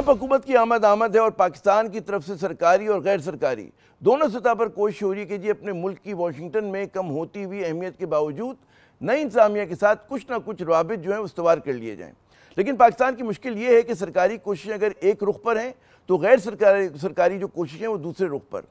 हुकूमत की आमद है और पाकिस्तान की तरफ से सरकारी और गैर सरकारी दोनों सतह पर कोशिश हो रही है कि जी अपने मुल्क की वाशिंगटन में कम होती हुई अहमियत के बावजूद नई इंतजामिया के साथ कुछ ना कुछ रवाबित जो है उस्तवार कर लिए जाएँ। लेकिन पाकिस्तान की मुश्किल ये है कि सरकारी कोशिशें अगर एक रुख पर हैं तो गैर सरकारी जो कोशिशें हैं वो दूसरे रुख पर।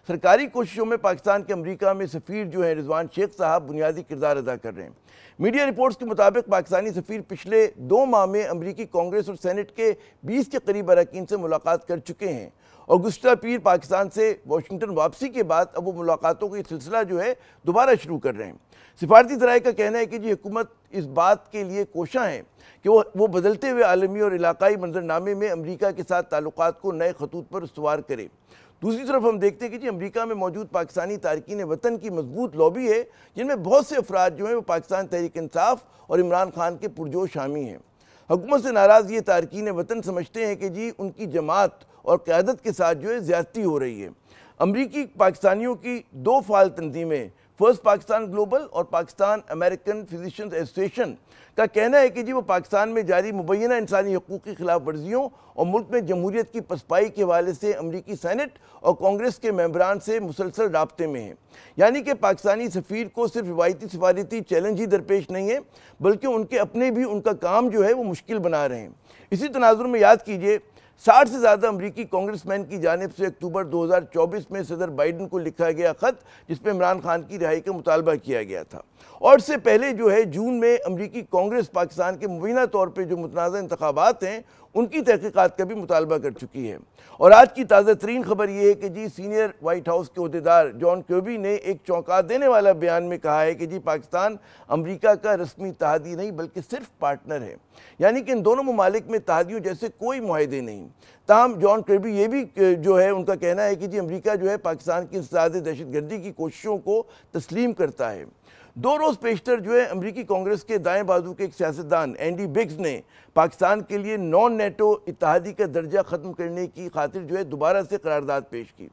सरकारी कोशिशों में पाकिस्तान के अमेरिका में सफ़ीर जो है रिजवान शेख साहब बुनियादी किरदार अदा कर रहे हैं। मीडिया रिपोर्ट्स के मुताबिक पाकिस्तानी सफ़ीर पिछले 2 माह में अमेरिकी कांग्रेस और सेनेट के 20 के करीब अरकान से मुलाकात कर चुके हैं और गुज़श्ता पीर पाकिस्तान से वाशिंगटन वापसी के बाद अब वो मुलाकातों का सिलसिला जो है दोबारा शुरू कर रहे हैं। सिफारती ज़राए का कहना है कि जी हुकूमत इस बात के लिए कोशां है कि वो बदलते हुए आलमी और इलाकाई मंजरनामे में अमेरिका के साथ ताल्लुकात को नए खतूत पर इस्तवार करे। दूसरी तरफ हम देखते हैं कि जी अमेरिका में मौजूद पाकिस्तानी तारकीन वतन की मजबूत लॉबी है जिनमें बहुत से अफराद जो हैं वो पाकिस्तान तहरीक इंसाफ और इमरान खान के पुरजोश हामी हैं। हुकूमत से नाराज़ ये तारकीन वतन समझते हैं कि जी उनकी जमात और क़यादत के साथ जो है ज़्यादती हो रही है। अमरीकी पाकिस्तानियों की 2 फाल तंजीमें फर्स्ट पाकिस्तान ग्लोबल और पाकिस्तान अमेरिकन फिजिशियंस एसोसिएशन का कहना है कि जी वो पाकिस्तान में जारी मुबैना इंसानी हकूक़ की खिलाफ वर्जियों और मुल्क में जमहूरियत की पसपाई के हवाले से अमरीकी सेनेट और कांग्रेस के मेंबरान से मुसलसल राब्ते में हैं। यानी कि पाकिस्तानी सफ़ीर को सिर्फ रिवायती सफारती चैलेंज ही दरपेश नहीं है बल्कि उनके अपने भी उनका काम जो है वो मुश्किल बना रहे हैं। इसी तनाजुर में याद कीजिए 60 से ज़्यादा अमरीकी कांग्रेसमैन की जानिब से अक्टूबर 2024 में सदर बाइडन को लिखा गया ख़त जिसमें इमरान खान की रिहाई का मुतालबा किया गया था और इससे पहले जो है जून में अमरीकी कांग्रेस पाकिस्तान के मुबैना तौर पर जो मुतनाज़ा इंतखाबात हैं उनकी तहक़ीक़ात का भी मुतालबा कर चुकी है। और आज की ताज़ा तरीन खबर ये है कि जी सीनियर वाइट हाउस के अहदेदार जॉन कर्बी ने एक चौंका देने वाला बयान में कहा है कि जी पाकिस्तान अमरीका का रस्मी तहादी नहीं बल्कि सिर्फ पार्टनर है, यानी कि इन दोनों ममालिक में तहादियों जैसे कोई मुआहदे नहीं। ताहम जॉन कर्बी ये भी जो है उनका कहना है कि जी अमरीका जो है पाकिस्तान की इंसदाद दहशतगर्दी की कोशिशों को तस्लीम करता है। 2 रोज़ पेशतर जो है अमरीकी कांग्रेस के दाएं बाजू के एक सियासतदान एंडी बिग्स ने पाकिस्तान के लिए नॉन नेटो इत्तेहादी का दर्जा ख़त्म करने की खातिर जो है दोबारा से करारदाद पेश की।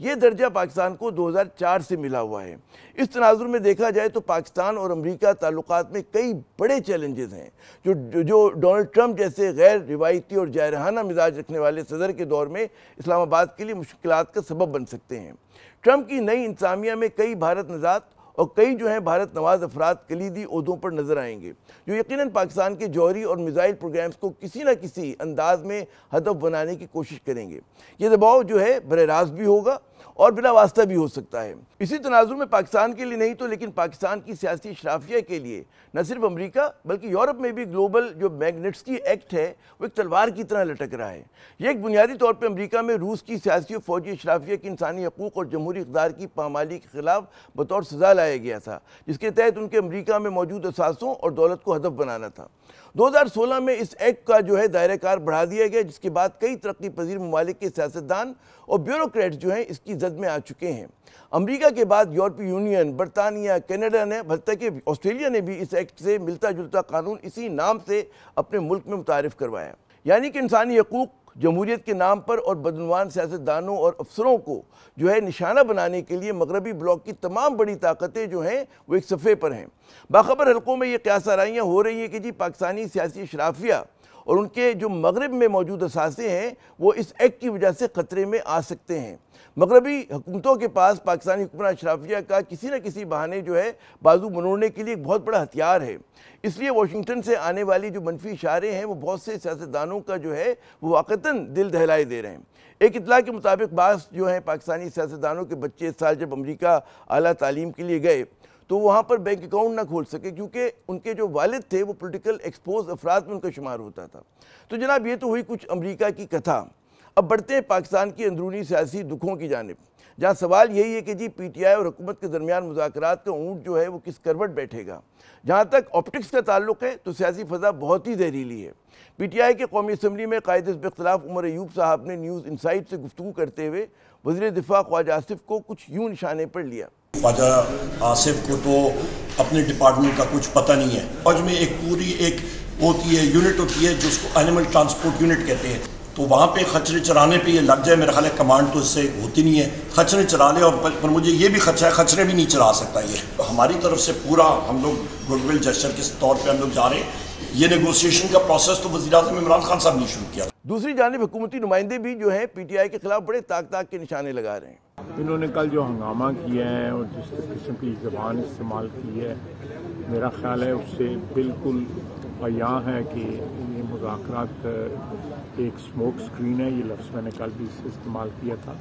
ये दर्जा पाकिस्तान को 2004 से मिला हुआ है। इस तनाजुर में देखा जाए तो पाकिस्तान और अमरीका ताल्लुकात में कई बड़े चैलेंजेस हैं जो डोनाल्ड ट्रंप जैसे गैर रिवायती और जारहाना मिजाज रखने वाले सदर के दौर में इस्लामाबाद के लिए मुश्किलात का सबब बन सकते हैं। ट्रंप की नई इंतजामिया में कई भारत नज़ात और कई जो हैं भारत नवाज अफराद कलीदी ओहदों पर नजर आएंगे जो यकीनन पाकिस्तान के जौहरी और मिसाइल प्रोग्राम्स को किसी न किसी अंदाज में हदफ बनाने की कोशिश करेंगे। ये दबाव जो है बरे रास्त भी होगा और बिना वास्ता भी हो सकता है। इसी तनाजुर में पाकिस्तान के लिए नहीं तो लेकिन पाकिस्तान की सियासी शराफिया के लिए न सिर्फ अमरीका बल्कि यूरोप में भी ग्लोबल जो मैग्निट्स्की एक्ट है वो एक तलवार की तरह लटक रहा है। ये एक बुनियादी तौर पर अमरीका में रूस की सियासी और फौजी शराफिया की इंसानी हकूक़ और जमहूरी इक़्तिदार की पामाली के खिलाफ बतौर सज़ा लाया गया था जिसके तहत उनके अमरीका में मौजूद असासों और दौलत को हदफ बनाना था। 2016 में इस एक्ट का जो है दायरा कार बढ़ा दिया गया जिसके बाद कई तरक्की पजीर ममालिक के सियासतदान और ब्यूरोक्रेट्स जो हैं इसकी जद में आ चुके हैं। अमेरिका के बाद यूरोपीय यूनियन, बरतानिया, कनाडा ने हत्ता कि ऑस्ट्रेलिया ने भी इस एक्ट से मिलता जुलता कानून इसी नाम से अपने मुल्क में मुतारिफ करवाया। यानी कि इंसानी हकूक़ जमहूरियत के नाम पर और बदनवान सियासतदानों और अफसरों को जो है निशाना बनाने के लिए मगरबी ब्लॉक की तमाम बड़ी ताकतें जो हैं वो एक सफ़े पर हैं। बाखबर हलकों में ये क़यास आराइयाँ हो रही हैं कि जी पाकिस्तानी सियासी शराफिया और उनके जो मगरब में मौजूद असासे हैं वो इस एक्ट की वजह से ख़तरे में आ सकते हैं। मगरबी हुकूमतों के पास पाकिस्तानी हुक्मरान शराफिया का किसी न किसी बहाने जो है बाजू मनोड़ने के लिए एक बहुत बड़ा हथियार है। इसलिए वाशिंगटन से आने वाली जो मनफी इशारे हैं वो बहुत से सियासतदानों का जो है वो वाक़तन दिल दहलाए दे रहे हैं। एक इतला के मुताबिक बास जो है पाकिस्तानी सियासतदानों के बच्चे इस साल जब अमरीका आला तालीम के लिए गए तो वहाँ पर बैंक अकाउंट ना खोल सके क्योंकि उनके जो वालिद थे वो पॉलिटिकल एक्सपोज अफराद में उनका शुमार होता था। तो जनाब ये तो हुई कुछ अमरीका की कथा। अब बढ़ते हैं पाकिस्तान की अंदरूनी सियासी दुखों की जानिब जहाँ सवाल यही है कि जी PTI और हुकूमत के दरमियान मुज़ाकरात का ऊँट जो है वो किस करवट बैठेगा। जहाँ तक ऑप्टिक्स का ताल्लुक़ है तो सियासी फ़ज़ा बहुत ही जहरीली है। PTI के कौमी असम्बली में कायद हिज़्ब इख्तिलाफ उमर अयूब साहब ने न्यूज़ इनसाइट से गुफ्तगू करते हुए वज़ीर दिफ़ा ख्वाजा आसिफ को कुछ यूँ निशाने पर लिया। ख्वाजा आसिफ को तो अपने डिपार्टमेंट का कुछ पता नहीं है। फौज में एक पूरी एक होती है यूनिट होती है जिसको एनिमल ट्रांसपोर्ट यूनिट कहते हैं, तो वहाँ पे खचरे चराने पे ये लग जाए मेरा ख्याल है कमांड तो इससे होती नहीं है। खचरे चरा ले और पर मुझे ये भी खदशा है खचरे भी नहीं चला सकता ये। हमारी तरफ से पूरा हम लोग गुडविल जेस्चर के तौर पे हम लोग जा रहे हैं। ये नेगोशिएशन का प्रोसेस तो वज़ीर-ए-आज़म इमरान खान साहब ने शुरू किया। दूसरी जानिब हुकूमती नुमाइंदे भी जो हैं PTI के खिलाफ बड़े ताक के निशाने लगा रहे हैं। इन्होंने कल जो हंगामा किया है और जिस किस्म की ज़बान इस्तेमाल की है, मेरा ख्याल है उससे बिल्कुल बयां है कि ये मुज़ाकरात एक स्मोक स्क्रीन है। ये लफ्ज़ मैंने कल भी इस्तेमाल किया था।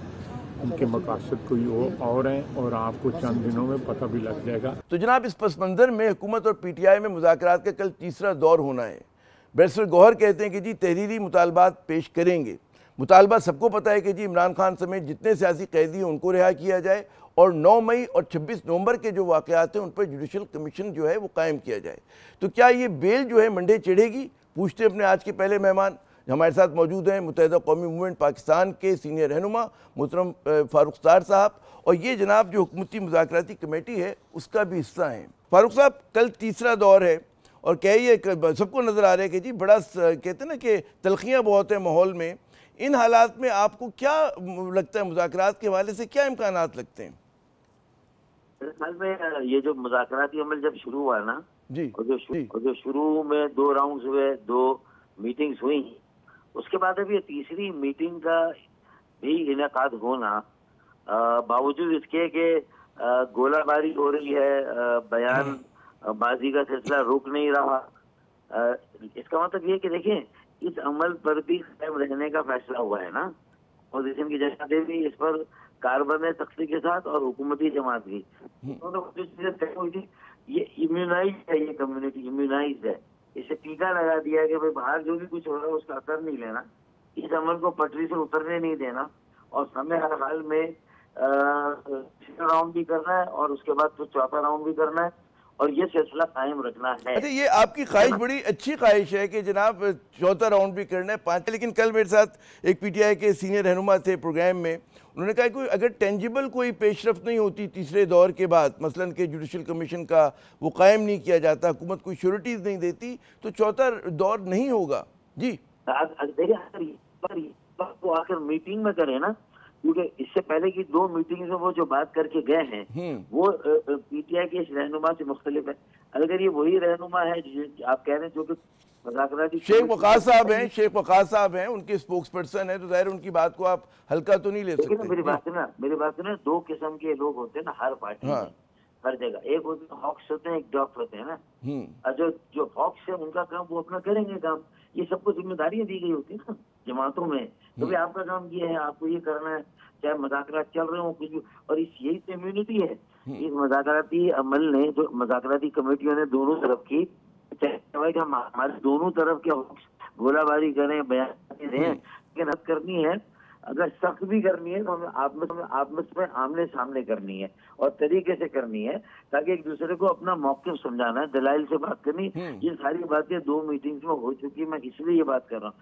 उनके मकासद कोई और हैं और आपको चंद दिनों में पता भी लग जाएगा। तो जनाब, इस पस मंज़र में हुकूमत और PTI में मुज़ाकरात का कल तीसरा दौर होना है। बैरिस्टर गौहर कहते हैं कि जी तहरीरी मुतालबात पेश करेंगे। मुतालबा सबको पता है कि जी इमरान खान समेत जितने सियासी कैदी हैं उनको रिहा किया जाए और 9 मई और 26 नवंबर के जो वाक़यात हैं उन पर जुडिशल कमीशन जो है वो कायम किया जाए। तो क्या ये बेल जो है मंडे चढ़ेगी? पूछते अपने आज के पहले मेहमान हमारे साथ मौजूद हैं मुत्तहिदा कौमी मूवमेंट पाकिस्तान के सीनियर रहनुमा मोहतरम फारूक सत्तार साहब, और ये जनाब जो हुकूमती मुज़ाकराती कमेटी है उसका भी हिस्सा हैं। फारूक साहब, कल तीसरा दौर है और क्या ये सबको नज़र आ रहा है कि जी बड़ा कहते हैं ना कि तलखियाँ बहुत हैं माहौल में। इन हालात में आपको क्या लगता है, मुज़ाकरात के हवाले से क्या इम्कानात लगते हैं? मेरे ख्याल में ये जो मुज़ाकराती अमल जब शुरू हुआ ना जी, और जो शुरू में 2 राउंड्स हुए, 2 मीटिंग्स हुई, उसके बाद अभी तीसरी मीटिंग का भी इनेकाद होना, बावजूद इसके कि गोलाबारी हो रही है, बयान बाजी का सिलसिला रुक नहीं रहा, इसका मतलब ये कि देखें इस अमल पर भी कायम रहने का फैसला हुआ है ना। अपोजिशन की जमातें भी इस पर कारबंद तख्ती के साथ और हुकूमती जमात भी, तो जो चीजें तय हुई थी, ये इम्यूनाइज है, ये कम्युनिटी इम्यूनाइज है। इसे टीका लगा दिया कि भाई बाहर जो भी कुछ हो रहा है उसका असर नहीं लेना, इस अमल को पटरी से उतरने नहीं देना, और समय हर हाल में राउंड भी करना है और उसके बाद तो चौथा राउंड भी करना है और ये सिलसिला कायम रखना है। अच्छा, ये आपकी ख्वाहिश बड़ी अच्छी ख्वाहिश है कि जनाब चौथा राउंड भी करना है, 5। लेकिन कल मेरे साथ एक PTI के सीनियर रहनुमा थे प्रोग्राम में, उन्होंने कहा कि अगर टेंजिबल कोई पेशरफ नहीं होती तीसरे दौर के बाद, मसलन के जुडिशल कमीशन का वो कायम नहीं किया जाता, हुकूमत कोई श्योरिटीज़ नहीं देती, तो चौथा दौर नहीं होगा। जी देखिए, वो आकर मीटिंग में करे ना, क्योंकि इससे पहले की 2 मीटिंग में वो जो बात करके गए हैं वो PTI के इस रहनुमा से मुख्तलिफ है। अगर ये वही रहनुमा है आप कह रहे हैं जो कि मुज़ाकराती शेख वक़ास साहब हैं, उनके स्पोक्स पर्सन है, तो ज़ाहिर उनकी बात को आप हल्का तो नहीं ले सकते। मेरी बात सुना, 2 किस्म के लोग होते हैं ना हर पार्टी में, हर जगह। एक होते हैं हॉक्स होते हैं, एक डॉक्स होते हैं ना। जो हॉक्स है उनका काम वो अपना करेंगे काम, ये सबको जिम्मेदारियां दी गई होती है ना जमातों में, तो भी आपका काम ये है, आपको ये करना है, चाहे मुज़ाकरात चल रहे हो कुछ भी। और यही तो इम्यूनिटी है। इस मुज़ाकराती अमल ने, जो मुज़ाकराती कमेटियों ने दोनों तरफ की, चाहे हम हमारे दोनों तरफ के गोलाबारी करें, बयान दें, लेकिन हद करनी है, अगर सख्त भी करनी है तो हमें आपस में आमने सामने करनी है और तरीके से करनी है, ताकि एक दूसरे को अपना मौक़िफ़ समझाना है, दलाइल से बात करनी। ये सारी बातें 2 मीटिंग्स में हो चुकी, मैं इसलिए ये बात कर रहा हूँ।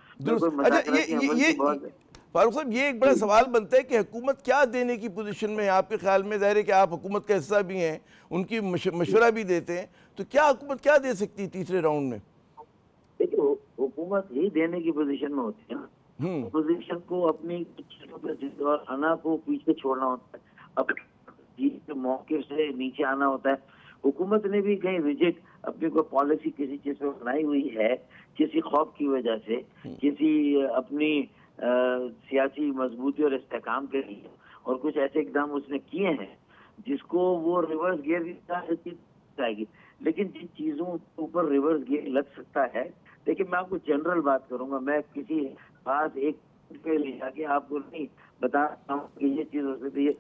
फारूक साहब, ये एक बड़ा सवाल बनता है कि हुकूमत क्या देने की पोजीशन में है आपके ख्याल में? ज़ाहिर है कि आप हुकूमत का हिस्सा भी हैं, उनकी मशवरा भी देते हैं, तो क्या हुकूमत क्या दे सकती है तीसरे राउंड में? देखिए, हुकूमत ही देने की पोजीशन में होती है ना। पोजीशन को अपनी जिद और अना को पीछे छोड़ना होता है, अपने मौके से नीचे आना होता है। हुकूमत ने भी कहीं रिजिड अपनी कोई पॉलिसी किसी चीज पे बनाई हुई है, किसी खौफ की वजह से, किसी अपनी सियासी मजबूती और इस्तेकाम के लिए, और कुछ ऐसे इकदाम उसने किए हैं जिसको वो रिवर्स गियर जाएगी। लेकिन जिन चीजों के ऊपर रिवर्स गियर लग सकता है, देखिए मैं आपको जनरल बात करूंगा, मैं किसी खास एक पे ले जाके आपको नहीं बता रहा हूँ कि ये चीज हो सकती है।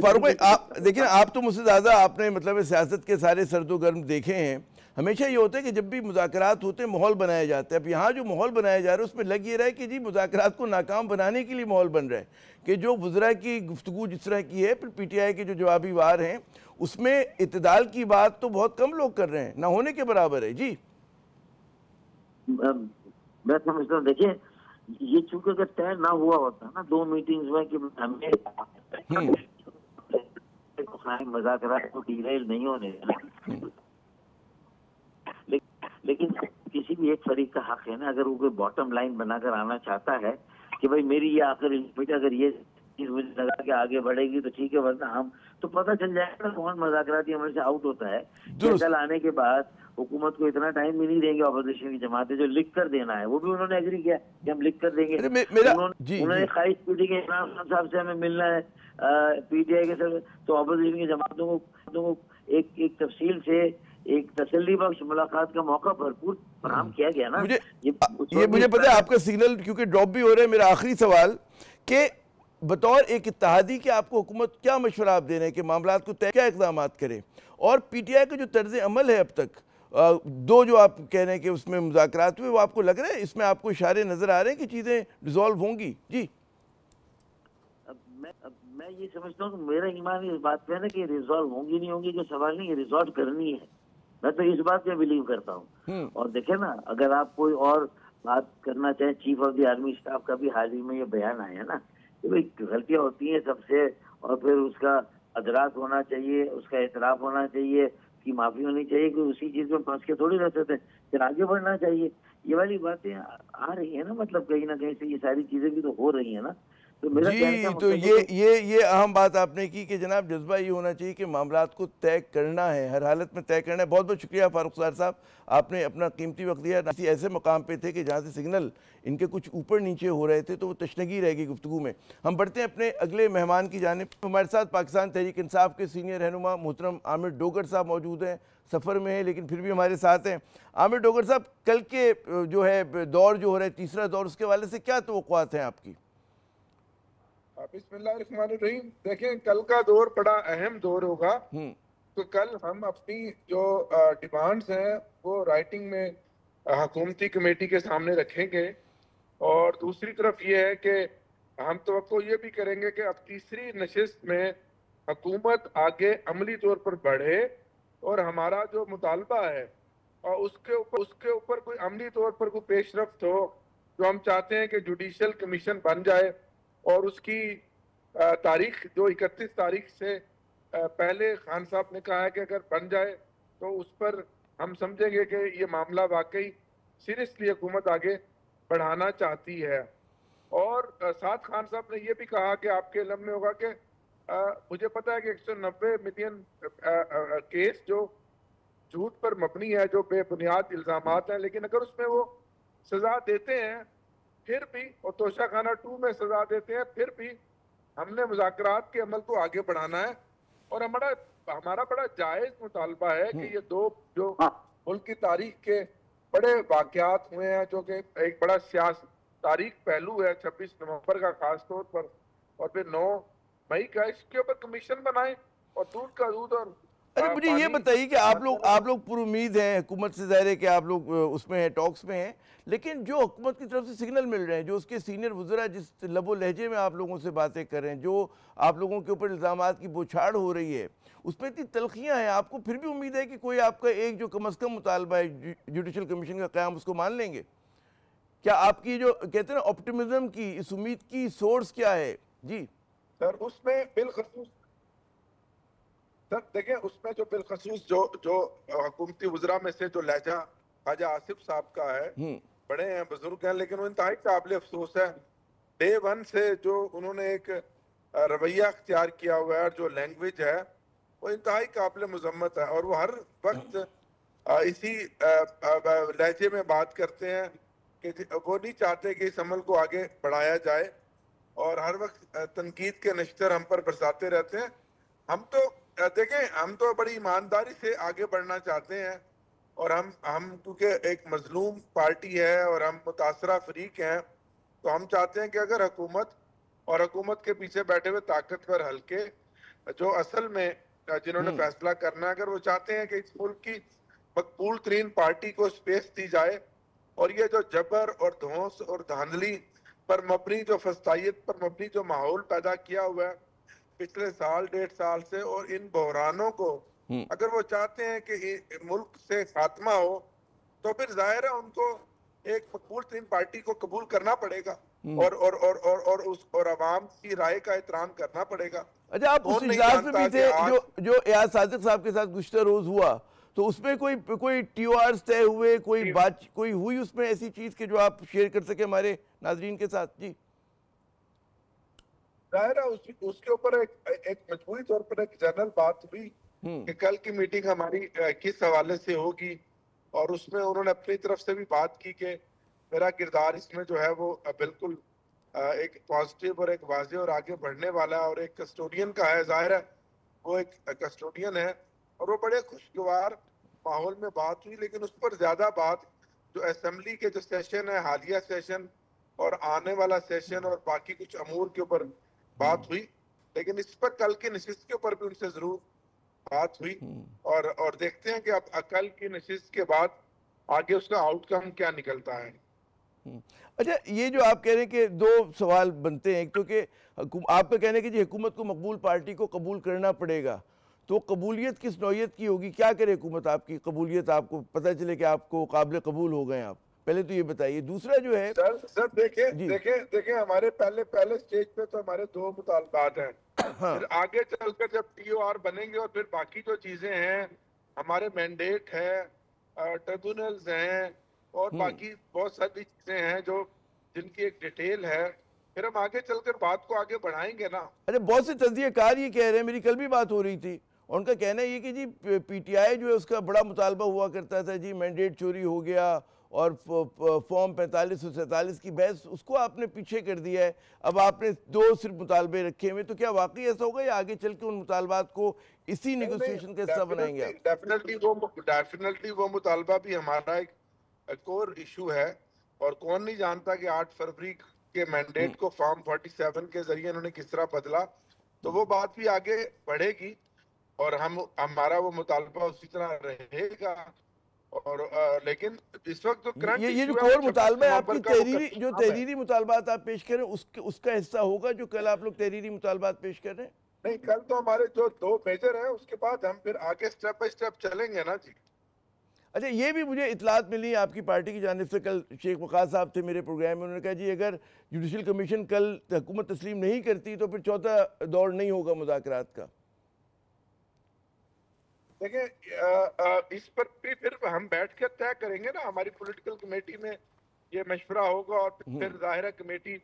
फारूक भाई, आप देखिए, आप तो मुझसे ज़्यादा आपने मतलब सियासत के सारे सर्दो गर्म देखे हैं। हमेशा ये होता है कि जब भी मुज़ाकरात होते हैं माहौल बनाया जाता है। अब यहाँ जो माहौल बनाया जा रहा है उसमें लग ये रहा है कि जी मुज़ाकरात को नाकाम बनाने के लिए माहौल बन रहा है, कि जो वज़रा की गुफ्तगू जिस तरह की है, फिर PTI के जो जवाबी वार हैं उसमें इत्तेदाल की बात तो बहुत कम लोग कर रहे हैं, ना होने के बराबर है। जी मैं समझता हूँ, देखिए ये चूंकि अगर तय ना हुआ होता ना 2 मीटिंग्स में कि हमें मुज़ाकरात को डिरेल नहीं होने देना, लेकिन किसी भी एक फरीक का हक है ना, अगर वो कोई बॉटम लाइन बनाकर आना चाहता है कि भाई मेरी ये आखिर लिमिट, अगर ये चीज मुझे लगा कि आगे बढ़ेगी तो ठीक है, वरना हम तो पता चल जाएगा कौन मुज़ाकराती अमल से आउट होता है। कल आने के बाद हुकूमत को इतना टाइम भी नहीं देंगे अपोजिशन की जमातें, जो लिख कर देना है वो भी उन्होंने एग्री किया कि हम लिख कर देंगे। उन्होंने ख्वाहिश की कि इमरान खान साहब से हमें मिलना है पीटीआई के सर, तो अपोजिशन की जमातों को एक तफसील से एक तसल्ली बख्श मुलाकात का मौका भरपूर फराहम किया गया ना। ये मुझे पता है आपका सिग्नल क्योंकि ड्रॉप भी हो रहा है। मेरा आखिरी सवाल कि बतौर एक इत्तेहादी के आपको हुकूमत क्या मशवरा आप दे रहे हैं कि मामलात को तय क्या इक़दाम करे, और पीटीआई का जो तर्ज अमल है अब तक दो जो आप कह रहे हैं कि उसमें मुज़ाकरात हुए, वो आपको लग रहा है इसमें आपको इशारे नज़र आ रहे हैं कि चीज़ें रिजॉल्व होंगी? जी मैं ये समझता हूँ कि मेरा ईमान इस बात पे है ना कि रिजॉल्व होंगी नहीं होंगी जो सवाल नहीं है, रिजॉल्व करनी है। मैं तो इस बात पे बिलीव करता हूँ। और देखे ना, अगर आप कोई और बात करना चाहें, chief of the army staff का भी हाल ही में ये बयान आया ना कि भाई गलतियाँ होती हैं सबसे, और फिर उसका अदराक होना चाहिए, उसका एतराफ़ होना चाहिए, की माफ़ी होनी चाहिए, कि उसी चीज़ में फंस के थोड़ी रह सकते हैं, फिर आगे बढ़ना चाहिए। ये वाली बातें आ रही है ना, मतलब कहीं ना कहीं से ये सारी चीज़ें भी तो हो रही है ना। तो मेरा जी, तो ये अहम बात आपने की कि जनाब जज्बा ये होना चाहिए कि मामलात को तय करना है, हर हालत में तय करना है। बहुत बहुत शुक्रिया फारूक सर साहब, आपने अपना कीमती वक्त दिया। किसी ऐसे मकाम पे थे कि जहाँ से सिग्नल इनके कुछ ऊपर नीचे हो रहे थे, तो वो तशनगी रहेगी गुफ्तगू में। हम बढ़ते हैं अपने अगले मेहमान की जानिब। हमारे साथ पाकिस्तान तहरीक इंसाफ के सीनियर रहनुमा मोहतरम आमिर डोगर साहब मौजूद हैं, सफ़र में है लेकिन फिर भी हमारे साथ हैं। आमिर डोगर साहब, कल के जो है दौर जो हो रहा है, तीसरा दौर, उसके हवाले से क्या तवक्कुआत हैं आपकी? बिस्मिल्लाहिर्रहमानिर्रहीम। देखें, कल का दौर बड़ा अहम दौर होगा। तो कल हम अपनी जो डिमांड्स हैं वो राइटिंग में हुकूमती कमेटी के सामने रखेंगे, और दूसरी तरफ ये है कि हम तो ये भी करेंगे कि अब तीसरी नशिस्त में हुकूमत आगे अमली तौर पर बढ़े और हमारा जो मुतालबा है और उसके ऊपर कोई अमली तौर पर कोई पेशरफ्त हो। जो हम चाहते हैं कि जुडिशल कमीशन बन जाए, और उसकी तारीख जो 31 तारीख से पहले खान साहब ने कहा है कि अगर बन जाए तो उस पर हम समझेंगे कि ये मामला वाकई सीरियसली हुकूमत आगे बढ़ाना चाहती है। और साथ खान साहब ने ये भी कहा कि आपके इल्म में होगा कि मुझे पता है कि 190 मिलियन केस जो झूठ पर मबनी है, जो बेबुनियाद इल्ज़ामात हैं, लेकिन अगर उसमें वो सज़ा देते हैं फिर भी, और तोशाखाना 2 में सज़ा देते हैं फिर भी, हमने मुज़ाकरात के अमल को आगे बढ़ाना है। और हमारा बड़ा जायज़ मुतालबा है कि ये दो जो मुल्क की तारीख के बड़े वाक़यात हुए हैं, जो कि एक बड़ा सियासी तारीख पहलू है 26 नवंबर का खास तौर पर, और फिर 9 मई का, इसके ऊपर कमीशन बनाएं और दूध का दूध। और अरे मुझे ये बताइए कि आप लोग पुरुमीद हैं हुकूमत से, ज़ाहिर है कि आप लोग उसमें हैं, टॉक्स में हैं, लेकिन जो हुकूमत की तरफ से सिग्नल मिल रहे हैं, जो उसके सीनियर वज़रा जिस लबो लहजे में आप लोगों से बातें कर रहे हैं, जो आप लोगों के ऊपर इल्ज़ामात की बौछार हो रही है, उसमें इतनी तलखियाँ हैं, आपको फिर भी उम्मीद है कि कोई आपका एक जो कम अज़ कम मुतालबा है जुडिशल कमीशन का क़याम, उसको मान लेंगे? क्या आपकी जो कहते हैं ना ऑप्टिमिज्म की, इस उम्मीद की सोर्स क्या है? जी सर, उसमें बिलखसूस सर देखें, उसमें जो बिलखसूस जो हुकूमती वज़रा में से जो लहजा ख्वाजा आसिफ साहब का है, बड़े हैं, बुजुर्ग हैं, लेकिन वो इंतहाई काबिल अफसोस है। डे 1 से जो उन्होंने एक रवैया अख्तियार किया हुआ है, जो लैंग्वेज है वो इंतहाई काबिल मजम्मत है, और वो हर वक्त इसी लहजे में बात करते हैं कि वो नहीं चाहते कि इस अमल को आगे बढ़ाया जाए, और हर वक्त तनकीद के नश्तर हम पर बरसाते रहते हैं। हम तो देखें, हम तो बड़ी ईमानदारी से आगे बढ़ना चाहते हैं, और हम क्योंकि एक मजलूम पार्टी है और हम मुतासरा फरीक हैं, तो हम चाहते हैं कि अगर हुकूमत और हुकूमत के पीछे बैठे हुए ताकतवर हल्के जो असल में जिन्होंने फैसला करना है, अगर वो चाहते हैं कि इस मुल्क की मकबूल तरीन पार्टी को स्पेस दी जाए, और ये जो जबर और धौंस और धांधली पर मबनी, जो फस्तायत पर मबनी जो माहौल पैदा किया हुआ है पिछले साल 1.5 साल से, और इन बहरानों को अगर वो चाहते हैं कि मुल्क से खात्मा हो, तो फिर जाहिर है उनको एक मकबूल तरीन पार्टी को कबूल करना पड़ेगा, और अवाम की राय का एहतराम करना पड़ेगा। अच्छा, आप उस इजलास में भी थे जो एयाज सादिक साहब के साथ गुज़िश्ता रोज हुआ, तो उसमें कोई TORs तय हुए, कोई हुई उसमें ऐसी चीज के जो आप शेयर कर सके हमारे नाजरीन के साथ? जी जाहिर है उसके ऊपर एक मजबूरी तौर पर एक जनरल बात हुई कि कल की मीटिंग हमारी किस हवाले से होगी, اور اس میں انہوں نے اپنی طرف سے بھی بات کی کہ میرا کردار اس میں جو ہے وہ بالکل ایک پازیٹیو اور ایک واضح اور آگے بڑھنے والا اور ایک کسٹوڈین کا ہے. ظاہر ہے وہ ایک کسٹوڈین ہے اور وہ بڑے خوشگوار ماحول میں بات ہوئی, لیکن اس پر زیادہ بات جو اسمبلی کے جو سیشن ہے, حالیہ سیشن اور آنے والا سیشن اور باقی کچھ امور کے اوپر بات ہوئی. لیکن اس پر کل کی نشست کے اوپر بھی ان سے ضرور بات ہوئی اور دیکھتے ہیں کہ اب کل کی نشست کے بعد آگے اس کا آؤٹ کم کیا نکلتا ہے. اچھا, یہ جو آپ کہہ رہے ہیں کہ دو سوال بنتے ہیں. ایک تو کہ آپ کا کہنا ہے کہ جی حکومت کو مقبول پارٹی کو قبول کرنا پڑے گا, تو قبولیت کس نوعیت کی ہوگی؟ کیا کرے حکومت آپ کی قبولیت آپ کو پتہ چلے کہ آپ کو قابل قبول ہو گئے آپ؟ پہلے تو یہ بتائیے. دوسرا جو ہے سر دیکھیں ہمارے پہلے سٹیج پہ تو ہمارے دو مطالبات ہیں. پھر آگے چل کر جب ٹی او آر بنیں گے اور پھر باقی جو چیزیں ہیں, ہمارے مینڈیٹ ہے, ٹریبونلز ہیں اور باقی بہت ساری چیزیں ہیں جو جن کی ایک ڈیٹیل ہے, پھر ہم آگے چل کر بات کو آگے بڑھائیں گے نا. اچھا, بہت سے تجزیہ کار یہ کہہ رہے ہیں, میری کل بھی بات ہو رہی تھی, ان کا کہنا یہ کہ جی پی ٹی آئی جو ہے اس کا بڑا مطالبہ ہوا کرتا تھا, جی مینڈیٹ چوری ہو گیا اور فارم 45 اور 47 کی بحث اس کو آپ نے پیچھے کر دیا ہے, اب آپ نے دو صرف مطالبے رکھے ہوئے. تو کیا واقعی ایسا ہوگا یا آگے چل کے ان مطالبات کو اسی نیگوسیشن کا حصہ بنائیں گے آپ؟ ڈیفینیٹلی وہ مطالبہ بھی ہمارا ایک اور ایشو ہے, اور کون نہیں جانتا کہ 8 فروری کے مینڈیٹ کو فارم 47 کے ذریعے انہوں نے کس طرح بدلا. تو وہ بات بھی آگے بڑھے گی اور ہمارا وہ مطالبہ اسی طرح رہے گا. اور لیکن اس وقت جو کرنٹ یہ جو کور مطالبہ ہے آپ کی تحریری مطالبات آپ پیش کریں اس کا حصہ ہوگا جو کل آپ لوگ تحریری مطالبات پیش کر رہے ہیں؟ نہیں, کل تو ہمارے جو دو میجر ہیں, اس کے بعد ہم پھر آگے سٹیپ بائی سٹیپ چلیں گے نا جی. اچھا, یہ بھی مجھے اطلاعات ملی آپ کی پارٹی کی جانب سے, کل شیخ وقاص صاحب تھے میرے پروگرام میں, انہوں نے کہا جی اگر جوڈیشل کمیشن کل حکومت تسلیم نہیں کرتی تو پھر چوتھا دور نہیں ہوگا مذاکرات کا. دیکھیں اس پر پھر ہم بیٹھ کر طے کریں گے نا, ہماری پولیٹیکل کمیٹی میں یہ مشورہ ہوگا اور پھر ظاہرہ کمیٹی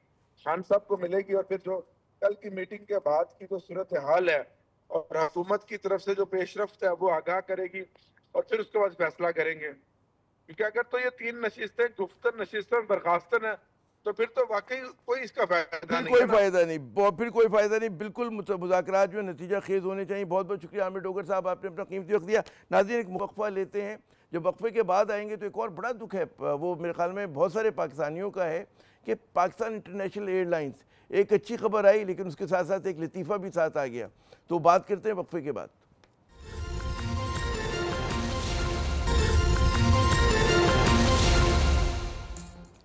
خان صاحب کو ملے گی اور پھر جو کل کی میٹنگ کے بعد کی جو صورتحال ہے اور حکومت کی طرف سے جو پیش رفت ہے وہ آگاہ کرے گی اور پھر اس کے بعد فیصلہ کریں گے. کیونکہ اگر تو یہ 3 نشستیں گفتن نشستیں برخاستن ہیں تو پھر تو واقعی کوئی اس کا فائدہ نہیں. پھر کوئی فائدہ نہیں. بالکل مذاکرات جو نتیجہ خیز ہونے چاہیے. بہت بہت شکریہ عامر ڈوگر صاحب, آپ نے اپنا قیمتی وقت دیا. ناظرین, ایک وقفہ لیتے ہیں, جب وقفے کے بعد آئیں گے تو ایک اور بڑا دکھ ہے, وہ میرے خیال میں بہت سارے پاکستانیوں کا ہے کہ پاکستان انٹرنیشنل ایئر لائنز, ایک اچھی خبر آئی لیکن اس کے ساتھ ساتھ ایک لطیفہ بھی ساتھ آ گیا. تو بات کرتے ہیں وقفے کے بعد.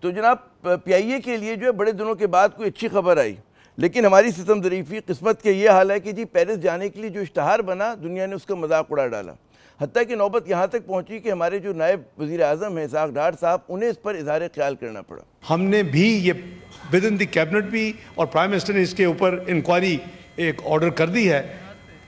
تو جناب, پی آئی اے کے لیے جو ہے بڑے دنوں کے بعد کوئی اچھی خبر آئی, لیکن ہماری ستم ظریفی قسمت کے یہ حال ہے کہ جی پیرس جانے کے لیے جو اشتہار بنا, دنیا نے اس کا مذاق اڑا ڈالا. حتیٰ کہ نوبت یہاں تک پہنچی کہ ہمارے جو نائب وزیر اعظم ہیں اسحاق ڈار صاحب, انہیں اس پر اظہار خیال کرنا پڑا. ہم نے بھی یہ ود ان دی کیبنٹ بھی اور پرائم منسٹر نے اس کے اوپر انکوائری ایک آرڈر کر دی ہے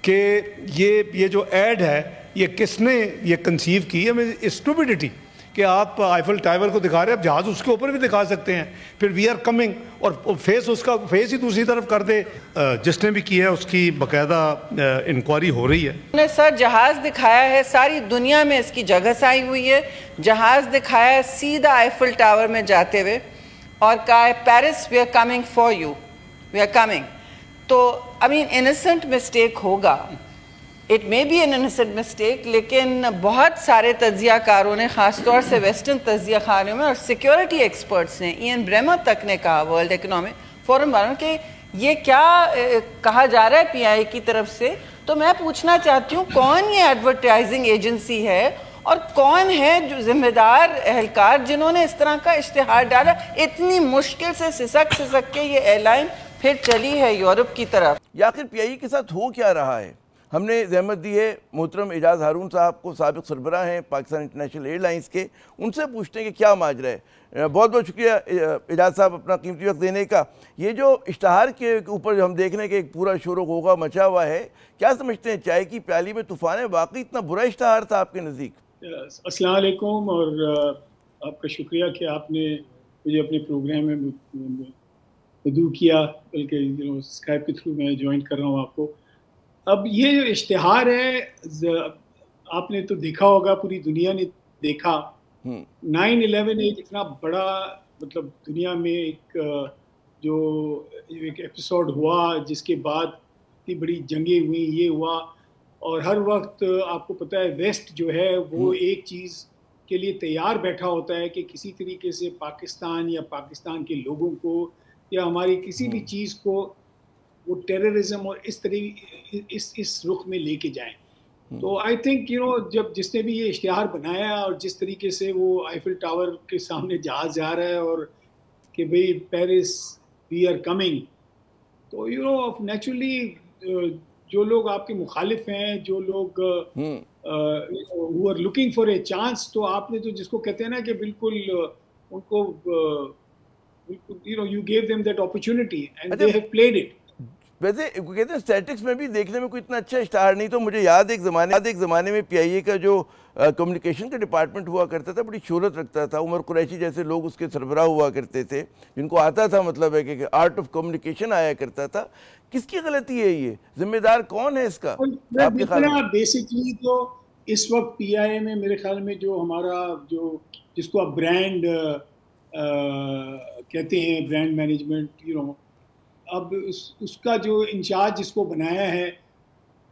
کہ یہ جو ایڈ ہے یہ کس نے یہ کنسیو کی ہے. اسٹوپیڈیٹی کہ آپ آئیفل ٹاور کو دکھا رہے ہیں, اب جہاز اس کے اوپر بھی دکھا سکتے ہیں, پھر وی آر کمنگ اور فیس اس کا فیس ہی دوسری طرف کر دے. جس نے بھی کیا ہے اس کی باقاعدہ انکوائری ہو رہی ہے. انہوں نے سر جہاز دکھایا ہے, ساری دنیا میں اس کی جگہ سائی ہوئی ہے, جہاز دکھایا ہے سیدھا آئیفل ٹاور میں جاتے ہوئے اور کہا ہے Paris we are coming for you, we are coming. تو انسنٹ مسٹیک ہوگا, it may be an innocent mistake, لیکن بہت سارے تجزیہ کاروں نے, خاص طور سے ویسٹرن تجزیہ کاروں میں اور سیکیورٹی ایکسپرٹس نے, این بریمر تک نے کہا, ورلڈ اکنامک فورم والوں, کہ یہ کیا کہا جا رہا ہے پی آئی کی طرف سے. تو میں پوچھنا چاہتی ہوں کون یہ ایڈورٹائزنگ ایجنسی ہے اور کون ہے جو ذمہ دار اہلکار جنہوں نے اس طرح کا اشتہار ڈالا. اتنی مشکل سے سسک کے یہ ایئر لائن پھر چلی ہے یورپ کی طرف. یا آخر پی آئی کے ساتھ ہو کیا رہا ہے؟ ہم نے زحمت دی ہے محترم اعجاز ہارون صاحب کو, سابق سربراہ ہیں پاکستان انٹرنیشنل ایئر لائنز کے, ان سے پوچھتے ہیں کہ کیا ماجرا ہے. بہت بہت شکریہ اعجاز صاحب اپنا قیمتی وقت دینے کا. یہ جو اشتہار کے اوپر جو ہم دیکھ رہے ہیں کہ ایک پورا شور و غوغا مچا ہوا ہے, کیا سمجھتے ہیں چائے کی پیالی میں طوفان ہے, واقعی اتنا برا اشتہار تھا آپ کے نزدیک؟ السلام علیکم, اور آپ کا شکریہ کہ آپ نے مجھے اپنے پروگرام میں مدعو کیا, بلکہ اسکائپ کے تھرو میں جوائن کر رہا ہوں آپ کو. اب یہ جو اشتہار ہے, آپ نے تو دیکھا ہوگا, پوری دنیا نے देखा 9/11 एक इतना बड़ा मतलब दुनिया में एक जो एक एपिसोड हुआ जिसके बाद इतनी बड़ी जंगें हुई, ये हुआ, और हर वक्त आपको पता है वेस्ट जो है वो एक चीज़ के लिए तैयार बैठा होता है कि किसी तरीके से पाकिस्तान या पाकिस्तान के लोगों को या हमारी किसी भी चीज़ को वो टेररिज्म और इस रुख में लेके जाएं। तो आई थिंक जब जिसने भी ये इश्तिहार बनाया और जिस तरीके से वो आईफिल टावर के सामने जहाज जा रहा है और कि भाई पेरिस वी आर कमिंग, तो नेचुरली जो लोग आपके मुखालिफ हैं, जो लोग who are looking for a chance, तो आपने तो जिसको कहते हैं ना कि बिल्कुल उनको you gave them that opportunity and they have played it. वैसे कहते हैं स्टैटिक्स में भी देखने में कोई इतना अच्छा इश्तिहार नहीं, तो मुझे याद एक ज़माने में PIA का जो कम्युनिकेशन का डिपार्टमेंट हुआ करता था बड़ी शोहरत रखता था। उमर कुरैशी जैसे लोग उसके सरबराह हुआ करते थे, जिनको आता था मतलब है कि आर्ट ऑफ कम्युनिकेशन आया करता था। किसकी गलती है ये, जिम्मेदार कौन है इसका आपके ख्याल में? बेसिकली तो इस वक्त PIA में मेरे ख्याल में जो हमारा जो जिसको आप ब्रांड कहते हैं, ब्रांड मैनेजमेंट, अब उसका जो इंचार्ज जिसको बनाया है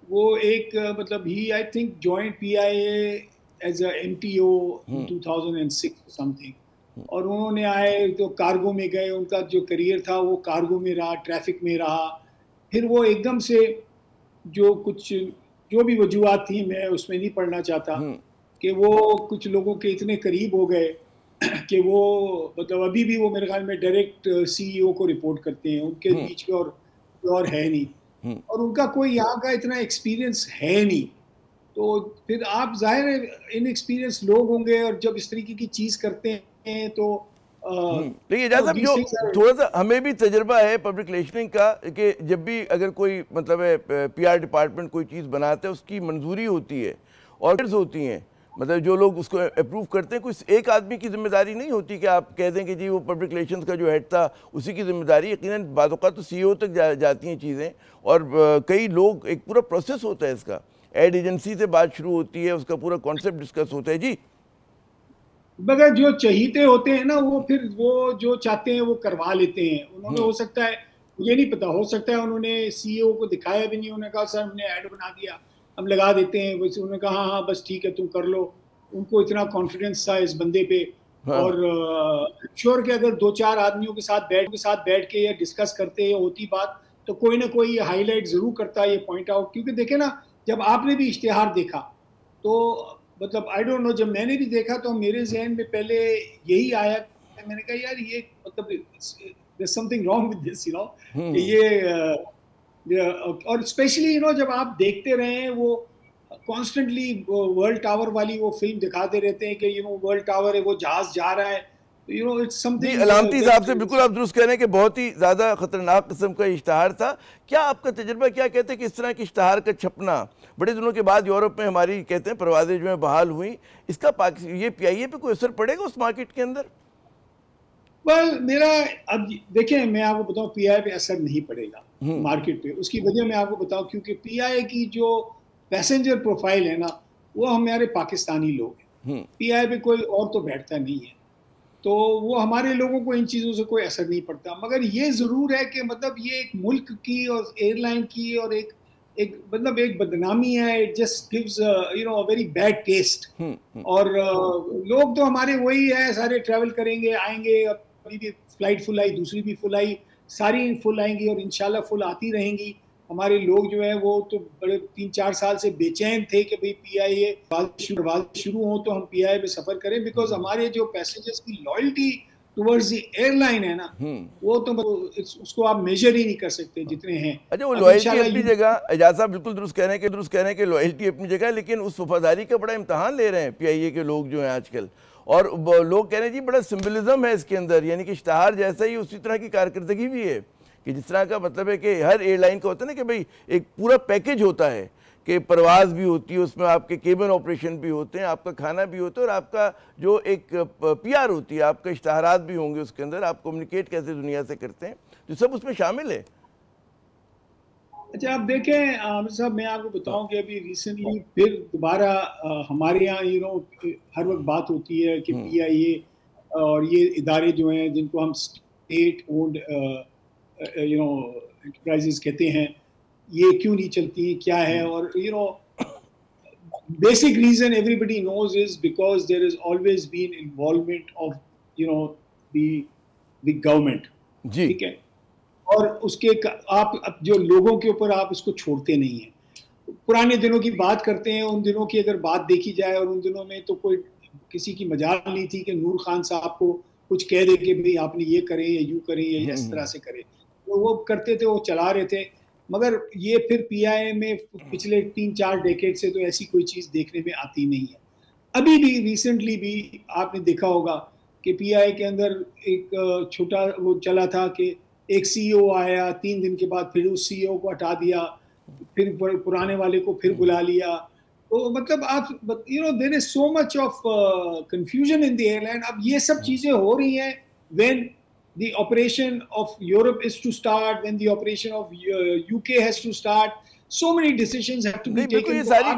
वो एक मतलब he I think joined PIA as a MTO 2006 something, और उन्होंने आए तो कार्गो में गए, उनका जो करियर था वो कार्गो में रहा, ट्रैफिक में रहा, फिर वो एकदम से जो भी वजूहात थी मैं उसमें नहीं पढ़ना चाहता कि वो कुछ लोगों के इतने करीब हो गए कि वो मतलब अभी भी वो मेरे ख्याल में डायरेक्ट CEO को रिपोर्ट करते हैं, उनके बीच में और है नहीं, और उनका कोई यहाँ का इतना एक्सपीरियंस है नहीं, तो फिर आप जाहिर है इनएक्सपीरियंस लोग होंगे और जब इस तरीके की चीज़ करते हैं तो देखिए एजाज साहब, जो थोड़ा सा हमें भी तजर्बा है पब्लिक रिलेशनिंग का कि जब भी अगर कोई मतलब है PR डिपार्टमेंट कोई चीज़ बनाता है उसकी मंजूरी होती है और होती हैं, मतलब जो लोग उसको अप्रूव करते हैं, कोई एक आदमी की जिम्मेदारी नहीं होती कि आप कह दें कि जी वो पब्लिक रिलेशंस का जो हेड था उसी की जिम्मेदारी। यकीनन बाद औक़ात तो CEO तक जाती हैं चीज़ें, और कई लोग, एक पूरा प्रोसेस होता है इसका, एड एजेंसी से बात शुरू होती है, उसका पूरा कॉन्सेप्ट डिस्कस होता है। जी मगर जो चहीते होते हैं ना वो फिर वो जो चाहते हैं वो करवा लेते हैं। उन्होंने हो सकता है, मुझे नहीं पता, हो सकता है उन्होंने CEO को दिखाया भी नहीं, उन्होंने कहा सर हमने ऐड बना दिया, हम लगा देते हैं, वैसे उन्होंने कहा हाँ बस ठीक है तुम कर लो। उनको इतना कॉन्फिडेंस था इस बंदे पे, और श्योर कि अगर 2-4 आदमियों के साथ बैठ के या डिस्कस करते या होती बात तो कोई ना कोई हाईलाइट जरूर करता, ये पॉइंट आउट। क्योंकि देखे ना, जब आपने भी इश्तिहार देखा तो मतलब आई डोंट नो, जब मैंने भी देखा तो मेरे जहन में पहले यही आया, मैंने कहा यार ये मतलब there's something wrong with this, ये और स्पेशली जब आप देखते रहे हैं वो कॉन्स्टेंटली वर्ल्ड टावर वाली वो फिल्म दिखाते रहते हैं कि वर्ल्ड टावर है, वो जहाज जा रहा है, इट्स समथिंग। अलामती साहब से बिल्कुल आप दुरुस्त कह रहे हैं कि बहुत ही ज़्यादा ख़तरनाक किस्म का इश्तिहार था। क्या आपका तजर्बा क्या कहते हैं कि इस तरह के इश्तिहार का छपना बड़े दिनों के बाद यूरोप में हमारी कहते हैं परवाज़ें जो है बहाल हुई, इसका ये PIA पे कोई असर पड़ेगा उस मार्केट के अंदर? मेरा अब देखें, मैं आपको बताऊं PIA पे असर नहीं पड़ेगा मार्केट पे। उसकी वजह मैं आपको बताऊं क्योंकि PIA की जो पैसेंजर प्रोफाइल है ना वो हमारे पाकिस्तानी लोग हैं। PIA पे कोई और तो बैठता नहीं है, तो वो हमारे लोगों को इन चीज़ों से कोई असर नहीं पड़ता। मगर ये ज़रूर है कि मतलब ये एक मुल्क की और एयरलाइन की और एक मतलब एक बदनामी है। It just gives a very bad taste. और लोग तो हमारे वही है, सारे ट्रैवल करेंगे आएंगे, अभी भी फ्लाइट फुल आई, दूसरी भी फुल आई, सारी फुल आएंगी और इंशाल्लाह फुल आती रहेंगी। हमारे लोग जो है वो तो बड़े 3-4 साल से बेचैन थे कि भाई PIA शुरू हो तो हम PIA पे सफ़र करें, बिकॉज हमारे जो पैसेंजर्स की लॉयल्टी टुवर्ड्स द एयरलाइन है ना वो तो उसको आप मेजर ही नहीं कर सकते जितने हैं। अच्छा, वो लॉयल्टी अपनी जगह, एजाज साहब बिल्कुल दुरुस्त कह रहे हैं कि लॉयल्टी अपनी जगह, लेकिन उस वफादारी का बड़ा इम्तहान ले रहे हैं PIA के लोग जो हैं आजकल। और लोग कह रहे हैं जी बड़ा सिम्बलिज्म है इसके अंदर, यानी कि इश्तिहार जैसा ही उसी तरह की कारकर्दगी भी है कि जिस तरह का मतलब है कि हर एयरलाइन का होता है ना कि भाई एक पूरा पैकेज होता है कि परवाज़ भी होती है, उसमें आपके केबिन ऑपरेशन भी होते हैं, आपका खाना भी होता है, और आपका जो एक PR होती है, आपका इश्तिहारात भी होंगे उसके अंदर, आप कम्युनिकेट कैसे दुनिया से करते हैं, तो सब उसमें शामिल है। اچھا آپ دیکھیں عامر صاحب، میں آپ کو بتاؤں کہ ابھی ریسنٹلی پھر دوبارہ ہمارے یہاں ہر وقت بات ہوتی ہے کہ پی آئی اے اور یہ ادارے جو ہیں جن کو ہم اسٹیٹ اونڈ انٹرپرائزز کہتے ہیں، یہ کیوں نہیں چلتی، کیا ہے؟ اور basic reason everybody knows is because there has always been involvement of the government. جی ٹھیک ہے، اور اس کے آپ جو لوگوں کے اوپر آپ اس کو چھوڑتے نہیں ہیں. پرانے دنوں کی بات کرتے ہیں، ان دنوں کی اگر بات دیکھی جائے، اور ان دنوں میں تو کوئی کسی کی مجال نہیں تھی کہ نور خان صاحب کو کچھ کہہ دے کہ بھئی آپ نے یہ کریں یا یوں کریں یا اس طرح سے کریں. وہ کرتے تھے، وہ چلا رہے تھے. مگر یہ پھر پی آئی اے میں پچھلے 3-4 ڈیکیڈ سے تو ایسی کوئی چیز دیکھنے میں آتی نہیں ہے. ابھی بھی ریسنٹلی بھی آپ نے دیکھا ہوگا کہ پی آئی اے کے اندر ایک چھوٹا وہ چلا تھا کہ ایک سی او آیا، 3 دن کے بعد پھر اس سی او کو ہٹا دیا، پھر پرانے والے کو پھر بلا لیا. تو مطلب آپ there is so much of confusion in the airline. اب یہ سب چیزیں ہو رہی ہیں when the operation of Europe is to start, when the operation of UK has to start. So many decisions have to be taken. یہ ساری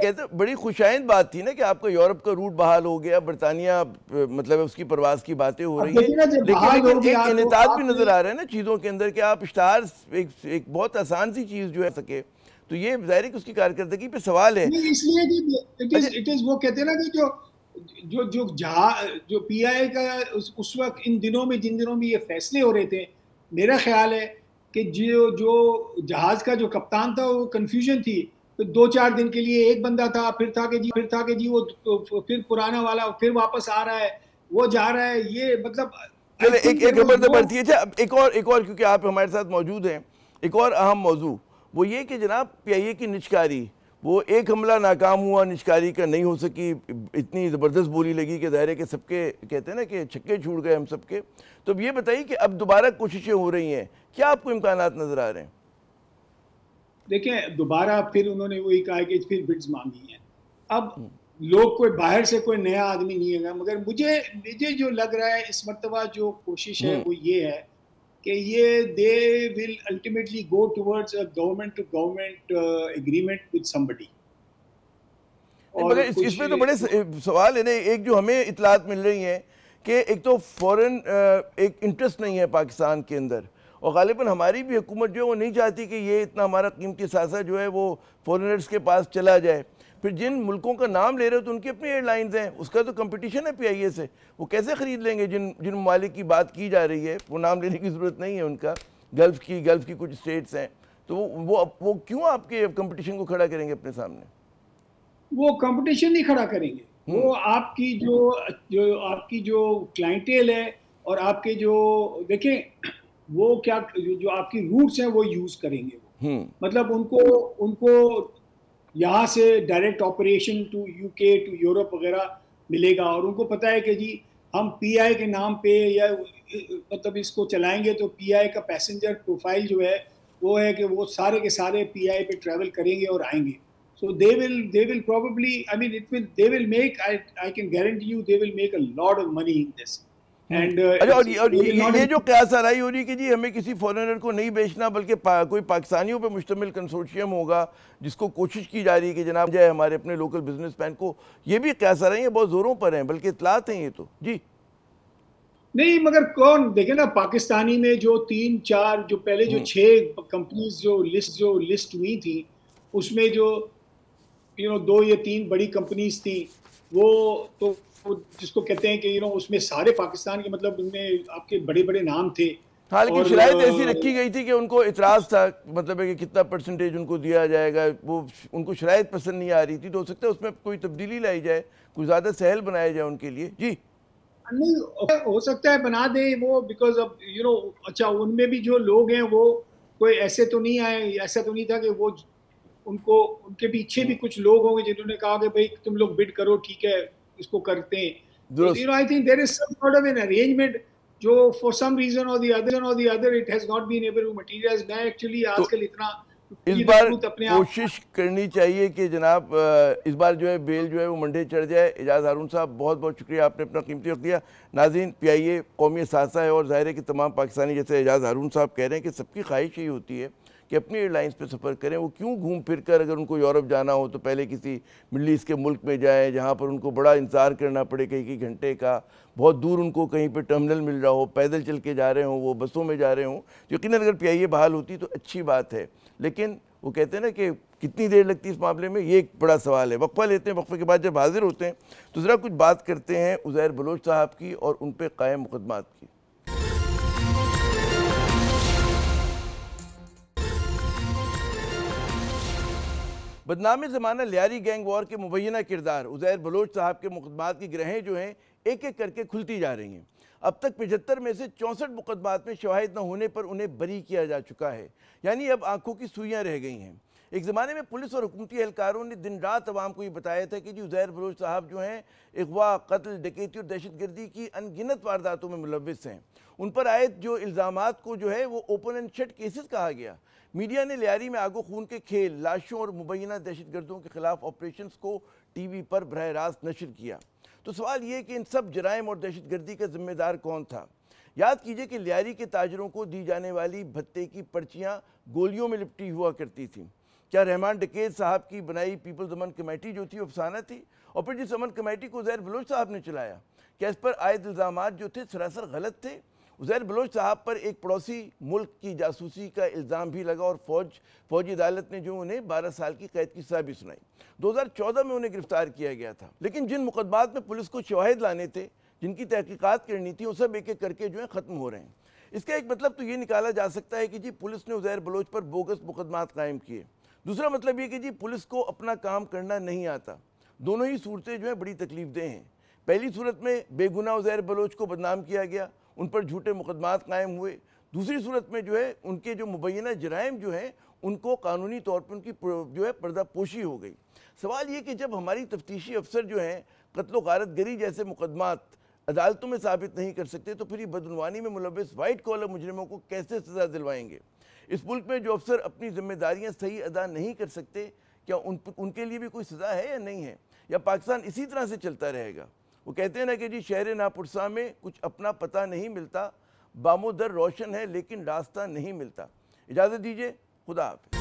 کہتے بڑی خوشائند بات تھی نا کہ آپ کا یورپ کا روٹ بحال ہو گیا، برطانیہ مطلب اس کی پرواز کی باتیں ہو رہی ہیں، لیکن ایک انعطاف بھی نظر آ رہا ہے نا چیزوں کے اندر کہ آپ اشتہار ایک بہت آسان سی چیز جو ہے سکے، تو یہ ظاہر ہے کہ اس کی کارکردگی پہ سوال ہے. اس لیے اٹ از وہ کہتے ہیں نا کہ جو پی آئی اے کا اس وقت ان دنوں میں جن دنوں میں یہ فیصلے ہو رہے تھے، میرا خیال ہے کہ جو جہاز کا جو کپتان تھا وہ کنفیوژن تھی. 2-4 دن کے لیے ایک بندہ تھا، پھر تھا کہ جی وہ پھر پرانا والا پھر واپس آ رہا ہے، وہ جا رہا ہے. یہ مطلب چلے ایک خبر تو بڑھتی ہے. ایک اور کیونکہ آپ ہمارے ساتھ موجود ہیں، ایک اور اہم موضوع وہ یہ کہ جناب پی آئی اے کی نچکاری، وہ ایک حملہ ناکام ہوا، نچکاری کا نہیں ہو سکی، اتنی زبردست بولی لگی کہ ظاہر ہے کہ سب کے کہتے ہیں نا کہ چھکے چھوڑ گئے ہم سب کے. تو اب یہ بتائیے کہ اب دوبارہ کوششیں ہو رہی ہیں، کیا آپ کو امکانات نظر آ رہے ہیں؟ دیکھیں دوبارہ پھر انہوں نے وہی کہا کہ پھر بڈز مانگی ہیں. اب لوگ کوئی باہر سے کوئی نیا آدمی نہیں ہے، مگر مجھے جو لگ رہا ہے اس مرتبہ جو کوشش ہے وہ یہ ہے کہ یہ they will ultimately go towards a government to government agreement with somebody. مگر اس میں تو بڑے سوال ہے نا. ایک جو ہمیں اطلاعات مل رہی ہیں کہ ایک تو فورن ایک انٹرسٹ نہیں ہے پاکستان کے اندر، اور غالباً ہماری بھی حکومت جو ہے وہ نہیں چاہتی کہ یہ اتنا ہمارا قیمتی اثاثہ جو ہے وہ فورنرز کے پاس چلا جائے. پھر جن ملکوں کا نام لے رہے ہو تو ان کی اپنی ایئر لائنز ہیں، اس کا تو کمپٹیشن ہے پی آئی اے سے. وہ کیسے خرید لیں گے جن ممالک کی بات کی جا رہی ہے؟ وہ نام لینے کی ضرورت نہیں ہے ان کا. گلف کی کچھ اسٹیٹس ہیں، تو وہ کیوں آپ کے کمپٹیشن کو کھڑا کریں گے اپنے سامنے؟ وہ کمپٹیشن نہیں کھڑا کریں گے. وہ آپ کی جو کلائنٹیل ہے اور آپ کے جو دیکھیں وہ کیا جو آپ کی روٹس ہیں وہ یوز کریں گے. وہ مطلب ان کو یہاں سے ڈائریکٹ آپریشن ٹو یو کے ٹو یورپ وغیرہ ملے گا، اور ان کو پتہ ہے کہ جی ہم پی آئی کے نام پہ یا مطلب اس کو چلائیں گے تو پی آئی کا پیسنجر پروفائل جو ہے وہ ہے کہ وہ سارے کے سارے پی آئی پہ ٹریول کریں گے اور آئیں گے. So they will probably, I mean they will make, I can guarantee you they will make a lot of money in this. And یہ جو قیاس آرائی ہو رہی ہے کہ جی ہمیں کسی فورنر کو نہیں بیچنا بلکہ کوئی پاکستانیوں پہ مشتمل کنسورشیم ہوگا جس کو کوشش کی جا رہی ہے کہ جناب جائے ہمارے اپنے لوکل بزنس مین کو، یہ بھی قیاس آرائی ہیں بہت زوروں پر ہیں، بلکہ اطلاعات ہیں یہ تو. جی نہیں مگر کون دیکھیں نا پاکستانی میں جو 3-4 جو پہلے جو 6 کمپنیز جو لسٹ ہوئی تھی اس میں جو 2 یا 3 بڑی کمپنیز تھیں، وہ تو جس کو کہتے ہیں کہ اس میں سارے پاکستان کے مطلب ان میں آپ کے بڑے بڑے نام تھے. حالانکہ شرائط ایسی رکھی گئی تھی کہ ان کو اعتراض تھا، مطلب ہے کہ کتنا پرسنٹیج ان کو دیا جائے گا، وہ ان کو شرائط پسند نہیں آ رہی تھی. تو ہو سکتا ہے اس میں کوئی تبدیلی لائی جائے، کوئی زیادہ سہل بنایا جائے ان کے لیے. جی نہیں ہو سکتا ہے بنا دیں وہ، بیکاز اب اچھا ان میں بھی جو لوگ ہیں وہ کوئی ایسے تو نہیں آئے، ایسا تو نہیں تھا کہ وہ ان کے پیچھے بھی کچھ لوگ ہوں گے جنہوں نے کہا کہ بھائی تم لوگ بڈ کرو، ٹھیک ہے اس کو کرتے ہیں. I think there is some sort of an arrangement جو for some reason or the other it has not been able to materialize. میں ایکچولی آج کل اتنا اس بار کوشش کرنی چاہیے کہ جناب اس بار جو ہے بیل جو ہے وہ منڈے چڑھ جائے. اعجاز ہارون صاحب بہت بہت شکریہ، آپ نے اپنا قیمتی وقت دیا. ناظرین پی آئی اے قومی اثاثہ ہے اور ظاہر ہے کہ تمام پاکستانی جیسے اعجاز ہارون صاحب کہہ رہے ہیں کہ سب کی خواہش یہی ہوتی ہے کہ اپنی ایئر لائنس پہ سفر کریں. وہ کیوں گھوم پھر کر اگر ان کو یورپ جانا ہو تو پہلے کسی مڈل ایسٹ کے ملک میں جائیں جہاں پر ان کو بڑا انتظار کرنا پڑے کئی گھنٹے کا, بہت دور ان کو کہیں پہ ٹرمینل مل رہا ہو, پیدل چل کے جا رہے ہوں, وہ بسوں میں جا رہے ہوں. یقیناً اگر پی آئی اے بحال ہوتی تو اچھی بات ہے, لیکن وہ کہتے ہیں نا کہ کتنی دیر لگتی ہے اس معاملے میں, یہ ایک بڑا سوال ہے. وقفہ لیتے ہیں, وقفے کے بعد جب حاضر ہوتے ہیں تو ذرا کچھ بات کرتے ہیں عزیر بلوچ صاحب کی اور ان پہ قائم مقدمات کی. بدنام زمانہ لیاری گینگ وار کے مبینہ کردار عزیر بلوچ صاحب کے مقدمات کی گرہیں جو ہیں ایک ایک کر کے کھلتی جا رہی ہیں. اب تک 75 میں سے 64 مقدمات میں شواہد نہ ہونے پر انہیں بری کیا جا چکا ہے, یعنی اب آنکھوں کی سوئیاں رہ گئی ہیں. ایک زمانے میں پولیس اور حکومتی اہلکاروں نے دن رات عوام کو یہ بتایا تھا کہ عزیر بلوچ صاحب جو ہیں اغوا, قتل, ڈکیتی اور دہشت گردی کی ان گنت وارداتوں میں ملوث ہیں. ان پر عائد جو الزامات کو جو ہے وہ اوپن اینڈ شٹ کیسز کہا گیا. میڈیا نے لیاری میں آگ و خون کے کھیل, لاشوں اور مبینہ دہشت گردوں کے خلاف آپریشنز کو ٹی وی پر براہ راست نشر کیا. تو سوال یہ کہ ان سب جرائم اور دہشت گردی کا ذمہ دار کون تھا؟ یاد کیجئے کہ لیاری کے تاجروں کو دی جانے والی بھتے کی پرچیاں گولیوں میں لپٹی ہوا کرتی تھیں. کیا رحمان ڈکیت صاحب کی بنائی پیپلز امن کمیٹی جو تھی افسانہ تھی؟ اور پھر جس امن کمیٹی کو عزیر بلوچ صاحب نے چلایا, کیا اس پر عائد الزامات جو تھے سراسر غلط تھے؟ عزیر بلوچ صاحب پر ایک پڑوسی ملک کی جاسوسی کا الزام بھی لگا اور فوجی عدالت نے جو انہیں 12 سال کی قید کی سزا بھی سنائی. 2014 میں انہیں گرفتار کیا گیا تھا. لیکن جن مقدمات میں پولیس کو شواہد لانے تھے, جن کی تحقیقات کرنی تھی, وہ سب ایک ایک کر کے جو ہیں ختم ہو رہے ہیں. اس کا ایک مطلب تو یہ نکالا جا سکتا ہے کہ پولیس نے عزیر بلوچ پر بوگس مقدمات قائم کیے. دوسرا مطلب یہ کہ پولیس کو اپنا کام کرنا نہیں آتا. دونوں ہی صورتیں جو ہیں بڑی تکلیف دہ ہیں. پہلی صورت میں بے گناہ عزیر بلوچ کو بدنام کیا گیا, ان پر جھوٹے مقدمات قائم ہوئے. دوسری صورت میں جو ہے ان کے جو مبینہ جرائم جو ہیں ان کو قانونی طور پر ان کی جو ہے پردہ پوشی ہو گئی. سوال یہ کہ جب ہماری تفتیشی افسر جو ہیں قتل و غارت گری جیسے مقدمات عدالتوں میں ثابت نہیں کر سکتے تو پھر یہ بدعنوانی میں ملوث وائٹ کالر مجرموں کو کیسے سزا دلوائیں گے؟ اس ملک میں جو افسر اپنی ذمہ داریاں صحیح ادا نہیں کر سکتے, کیا ان کے لیے بھی کوئی سزا ہے یا نہیں ہے, یا پاکستان اسی طرح سے چلتا رہے گا؟ وہ کہتے ہیں نا کہ شہر ناپرساں میں کچھ اپنا پتہ نہیں ملتا, بام و در روشن ہے لیکن راستہ نہیں ملتا. اجازت دیجیے, خدا حافظ.